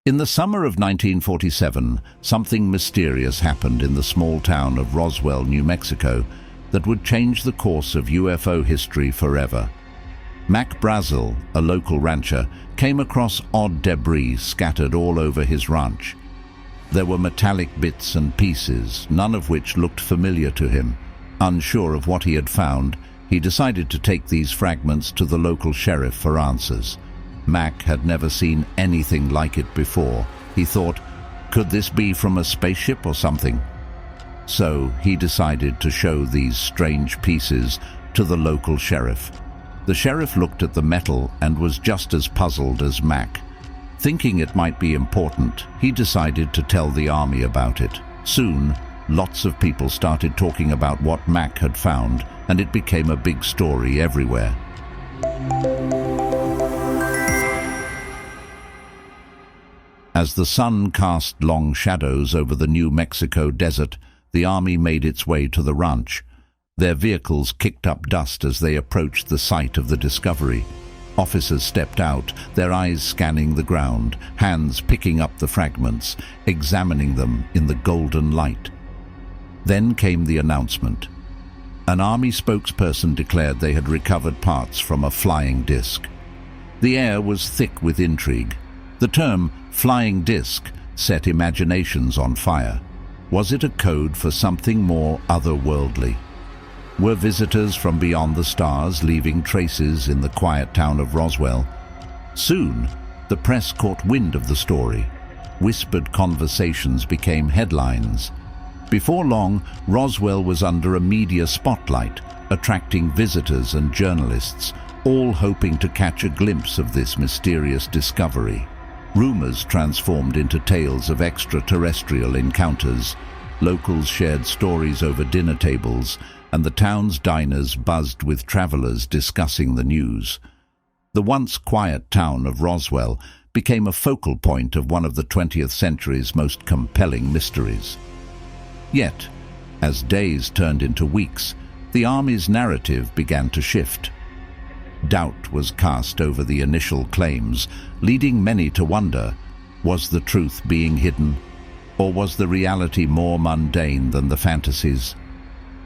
In the summer of 1947, something mysterious happened in the small town of Roswell, New Mexico, that would change the course of UFO history forever. Mac Brazel, a local rancher, came across odd debris scattered all over his ranch. There were metallic bits and pieces, none of which looked familiar to him. Unsure of what he had found, he decided to take these fragments to the local sheriff for answers. Mac had never seen anything like it before. He thought, could this be from a spaceship or something? So he decided to show these strange pieces to the local sheriff. The sheriff looked at the metal and was just as puzzled as Mac. Thinking it might be important, he decided to tell the army about it. Soon, lots of people started talking about what Mac had found, and it became a big story everywhere. As the sun cast long shadows over the New Mexico desert, the army made its way to the ranch. Their vehicles kicked up dust as they approached the site of the discovery. Officers stepped out, their eyes scanning the ground, hands picking up the fragments, examining them in the golden light. Then came the announcement. An army spokesperson declared they had recovered parts from a flying disc. The air was thick with intrigue. The term flying disc set imaginations on fire. Was it a code for something more otherworldly? Were visitors from beyond the stars leaving traces in the quiet town of Roswell? Soon, the press caught wind of the story. Whispered conversations became headlines. Before long, Roswell was under a media spotlight, attracting visitors and journalists, all hoping to catch a glimpse of this mysterious discovery. Rumors transformed into tales of extraterrestrial encounters. Locals shared stories over dinner tables, and the town's diners buzzed with travelers discussing the news. The once quiet town of Roswell became a focal point of one of the 20th century's most compelling mysteries. Yet, as days turned into weeks, the Army's narrative began to shift. Doubt was cast over the initial claims, leading many to wonder, was the truth being hidden, or was the reality more mundane than the fantasies?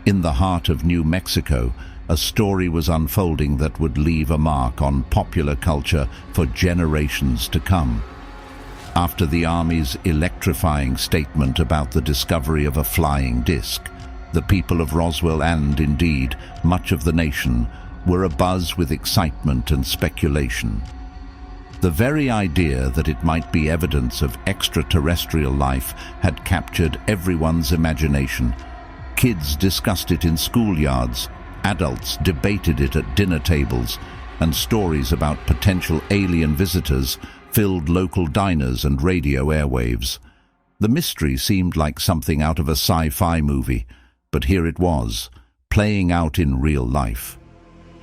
In the heart of New Mexico, a story was unfolding that would leave a mark on popular culture for generations to come. After the Army's electrifying statement about the discovery of a flying disc, the people of Roswell and, indeed, much of the nation were abuzz with excitement and speculation. The very idea that it might be evidence of extraterrestrial life had captured everyone's imagination. Kids discussed it in schoolyards, adults debated it at dinner tables, and stories about potential alien visitors filled local diners and radio airwaves. The mystery seemed like something out of a sci-fi movie, but here it was, playing out in real life.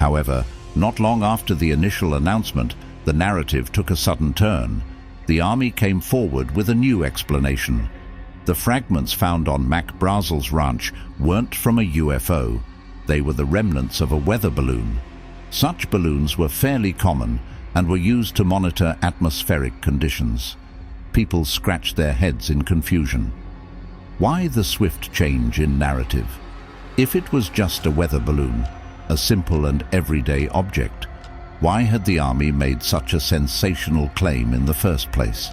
However, not long after the initial announcement, the narrative took a sudden turn. The Army came forward with a new explanation. The fragments found on Mac Brazel's ranch weren't from a UFO. They were the remnants of a weather balloon. Such balloons were fairly common and were used to monitor atmospheric conditions. People scratched their heads in confusion. Why the swift change in narrative? If it was just a weather balloon, a simple and everyday object, why had the Army made such a sensational claim in the first place?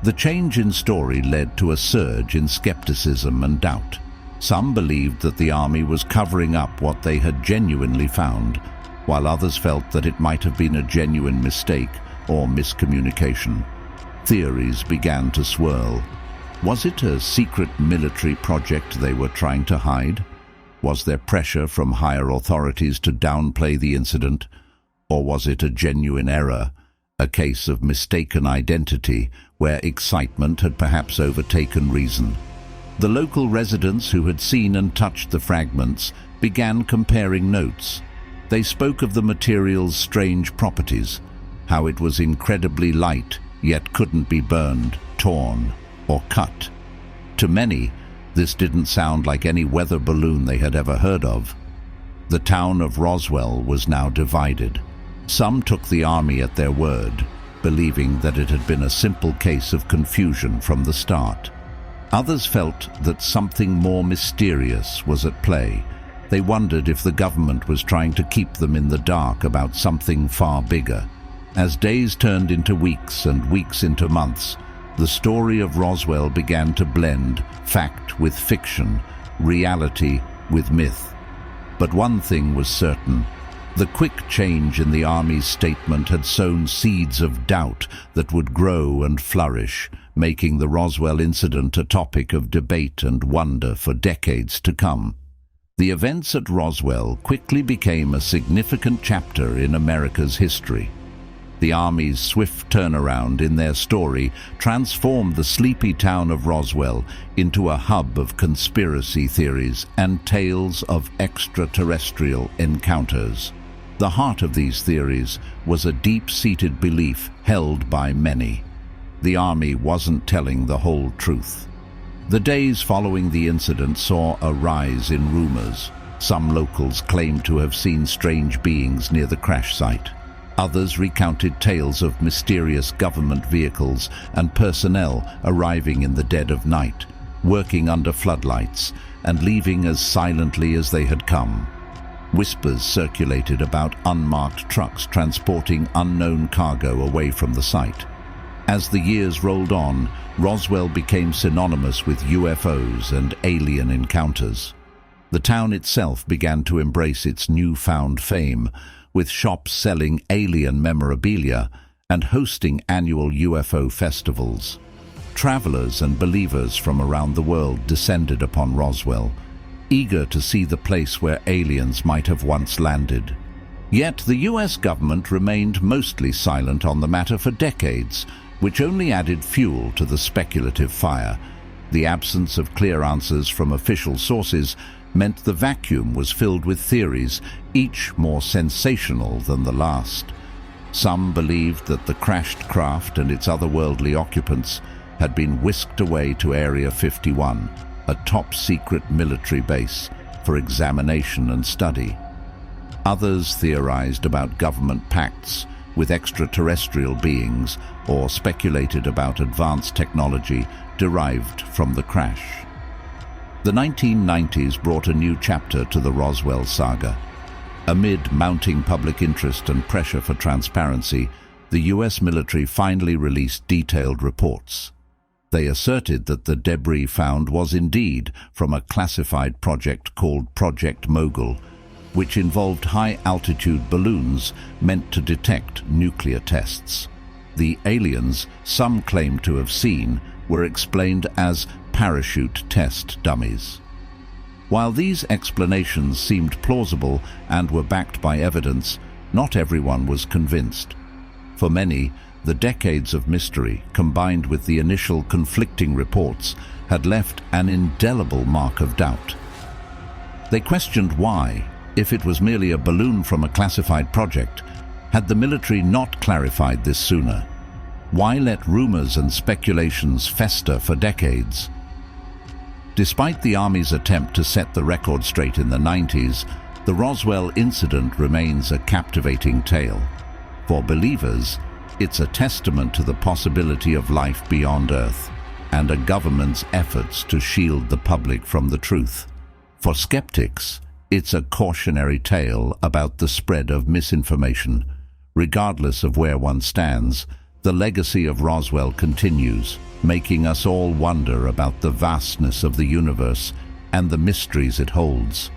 The change in story led to a surge in skepticism and doubt. Some believed that the Army was covering up what they had genuinely found, while others felt that it might have been a genuine mistake or miscommunication. Theories began to swirl. Was it a secret military project they were trying to hide? Was there pressure from higher authorities to downplay the incident? Or was it a genuine error, a case of mistaken identity where excitement had perhaps overtaken reason? The local residents who had seen and touched the fragments began comparing notes. They spoke of the material's strange properties, how it was incredibly light, yet couldn't be burned, torn, or cut. To many, this didn't sound like any weather balloon they had ever heard of. The town of Roswell was now divided. Some took the Army at their word. believing that it had been a simple case of confusion from the start. Others felt that something more mysterious was at play. They wondered if the government was trying to keep them in the dark about something far bigger. As days turned into weeks and weeks into months, the story of Roswell began to blend fact with fiction, reality with myth. But one thing was certain. The quick change in the Army's statement had sown seeds of doubt that would grow and flourish, making the Roswell Incident a topic of debate and wonder for decades to come. The events at Roswell quickly became a significant chapter in America's history. The Army's swift turnaround in their story transformed the sleepy town of Roswell into a hub of conspiracy theories and tales of extraterrestrial encounters. The heart of these theories was a deep-seated belief held by many. The Army wasn't telling the whole truth. The days following the incident saw a rise in rumors. Some locals claimed to have seen strange beings near the crash site. Others recounted tales of mysterious government vehicles and personnel arriving in the dead of night, working under floodlights, and leaving as silently as they had come. Whispers circulated about unmarked trucks transporting unknown cargo away from the site. As the years rolled on, Roswell became synonymous with UFOs and alien encounters. The town itself began to embrace its newfound fame, with shops selling alien memorabilia and hosting annual UFO festivals. Travelers and believers from around the world descended upon Roswell, eager to see the place where aliens might have once landed. Yet the US government remained mostly silent on the matter for decades, which only added fuel to the speculative fire. The absence of clear answers from official sources meant the vacuum was filled with theories, each more sensational than the last. Some believed that the crashed craft and its otherworldly occupants had been whisked away to Area 51, a top-secret military base, for examination and study. Others theorized about government pacts with extraterrestrial beings or speculated about advanced technology derived from the crash. The 1990s brought a new chapter to the Roswell saga. Amid mounting public interest and pressure for transparency, the US military finally released detailed reports. They asserted that the debris found was indeed from a classified project called Project Mogul, which involved high-altitude balloons meant to detect nuclear tests. The aliens some claimed to have seen were explained as parachute test dummies. While these explanations seemed plausible and were backed by evidence, not everyone was convinced. For many, the decades of mystery, combined with the initial conflicting reports, had left an indelible mark of doubt. They questioned why, if it was merely a balloon from a classified project, had the military not clarified this sooner? Why let rumors and speculations fester for decades? Despite the Army's attempt to set the record straight in the 90s, the Roswell Incident remains a captivating tale. For believers, it's a testament to the possibility of life beyond Earth and a government's efforts to shield the public from the truth. For skeptics, it's a cautionary tale about the spread of misinformation. Regardless of where one stands, the legacy of Roswell continues, making us all wonder about the vastness of the universe and the mysteries it holds.